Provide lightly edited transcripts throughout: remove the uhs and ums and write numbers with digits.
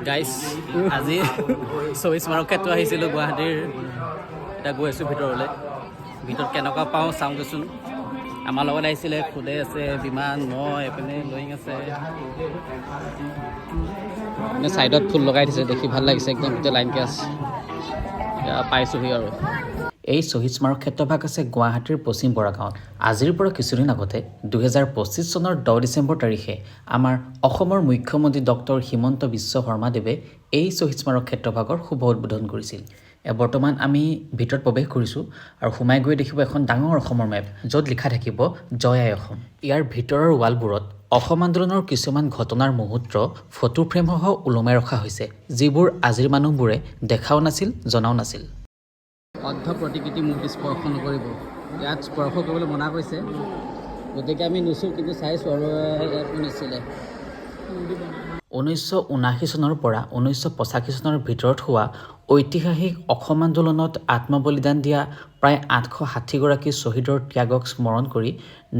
Guys আজি শ্বহীদ স্মাৰক ক্ষেত্ৰ আহিছিলোঁ গুৱাহাটীৰ। এতিয়া গৈ আছোঁ ভিতৰলৈ। ভিতৰত কেনেকুৱা পাওঁ চাওঁ দেচোন। আমাৰ লগত আহিছিলে খুদে আছে, বিমান, মই এইপিনে লয়িং আছে। মানে ছাইডত ফুল লগাই দিছে, দেখি ভাল লাগিছে একদম গোটেই লাইনকৈ আছে। এতিয়া পাইছোঁহি আৰু। এই শ্বহীদ স্মাৰক ক্ষেত্ৰভাগ আছে গুৱাহাটীৰ পশ্চিম বৰাগাঁৱত। আজিৰ পৰা কিছুদিন আগতে 2025 চনৰ 10 ডিচেম্বৰ তাৰিখে আমাৰ অসমৰ মুখ্যমন্ত্ৰী ডক্টৰ হিমন্ত বিশ্ব শৰ্মাদেৱে এই শ্বহীদ স্মাৰক ক্ষেত্ৰভাগৰ শুভ উদ্বোধন কৰিছিল। বৰ্তমান আমি ভিতৰত প্ৰৱেশ কৰিছোঁ আৰু সোমাই গৈ দেখিব এখন ডাঙৰ অসমৰ মেপ, য'ত লিখা থাকিব জয় আই অসম। ইয়াৰ ভিতৰৰ ৱালবোৰত অসম আন্দোলনৰ কিছুমান ঘটনাৰ মুহূৰ্ত ফটো ফ্ৰেমসহ ওলমাই ৰখা হৈছে, যিবোৰ আজিৰ মানুহবোৰে দেখাও নাছিল, জনাও নাছিল। অৰ্ধ প্ৰতিকৃতি মূৰ্তি স্পৰ্শ নকৰিব, ইয়াত স্পৰ্শ কৰিবলৈ মনা কৰিছে। গতিকে আমি নুচোঁ, কিন্তু চাইছোঁ আৰু ইয়াতো নিছিলে। 1979 চনৰ পৰা 1985 চনৰ ভিতৰত হোৱা ঐতিহাসিক অসম আন্দোলনত আত্মবলিদান দিয়া প্ৰায় 860গৰাকী শ্বহীদৰ ত্যাগক স্মৰণ কৰি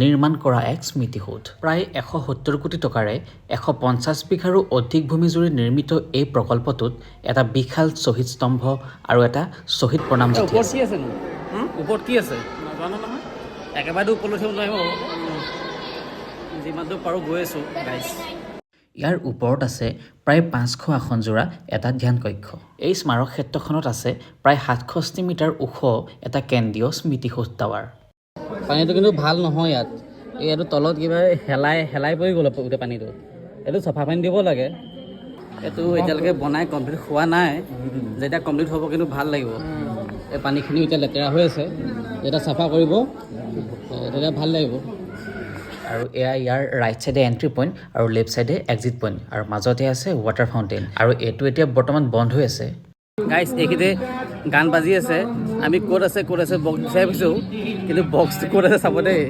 নিৰ্মাণ কৰা এক স্মৃতিসৌধ। প্ৰায় 170 কোটি টকাৰে 150 বিঘাৰো অধিক ভূমিজুৰি নিৰ্মিত এই প্ৰকল্পটোত এটা বিশাল শ্বহীদ স্তম্ভ আৰু এটা শ্বহীদ প্ৰণাম মূৰ্তি আছে। ওপৰত কি আছে নাজানো নহয়, একেবাৰে ওপৰলৈ উঠিব নোৱাৰিব। যিমান দূৰ পাৰোঁ গৈ আছোঁ গাইজ। ইয়াৰ ওপৰত আছে প্ৰায় 500 আসনজোৰা এটা ধ্যান কক্ষ। এই স্মাৰক ক্ষেত্ৰখনত আছে প্ৰায় 67 মিটাৰ ওখ এটা কেন্দ্ৰীয় স্মৃতিসৌধ টাৱাৰ। পানীটো কিন্তু ভাল নহয় ইয়াত। এইটো তলত কিবা হেলাই পৰি গ'ল গোটেই পানীটো। এইটো চফা পানী দিব লাগে। এইটো এতিয়ালৈকে বনাই কমপ্লিট হোৱা নাই। যেতিয়া কমপ্লিট হ'ব কিন্তু ভাল লাগিব। এই পানীখিনি এতিয়া লেতেৰা হৈ আছে, যেতিয়া চাফা কৰিব তেতিয়া ভাল লাগিব। আৰু এয়া ইয়াৰ ৰাইট চাইডে এণ্ট্ৰি পইণ্ট আৰু লেফ্ট চাইডে এক্সিট পইণ্ট, আৰু মাজতে আছে ৱাটাৰ ফাউণ্টেইন। আৰু এইটো এতিয়া বৰ্তমান বন্ধ হৈ আছে। গাইজ এইখিনিতে গান বাজি আছে। আমি ক'ত আছে বক্স বিচাৰি ফুৰিছোঁ, কিন্তু বক্সটো ক'ত আছে চাব দেই।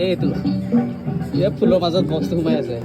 এইটো ফুলৰ মাজত বক্সটো সোমাই আছে।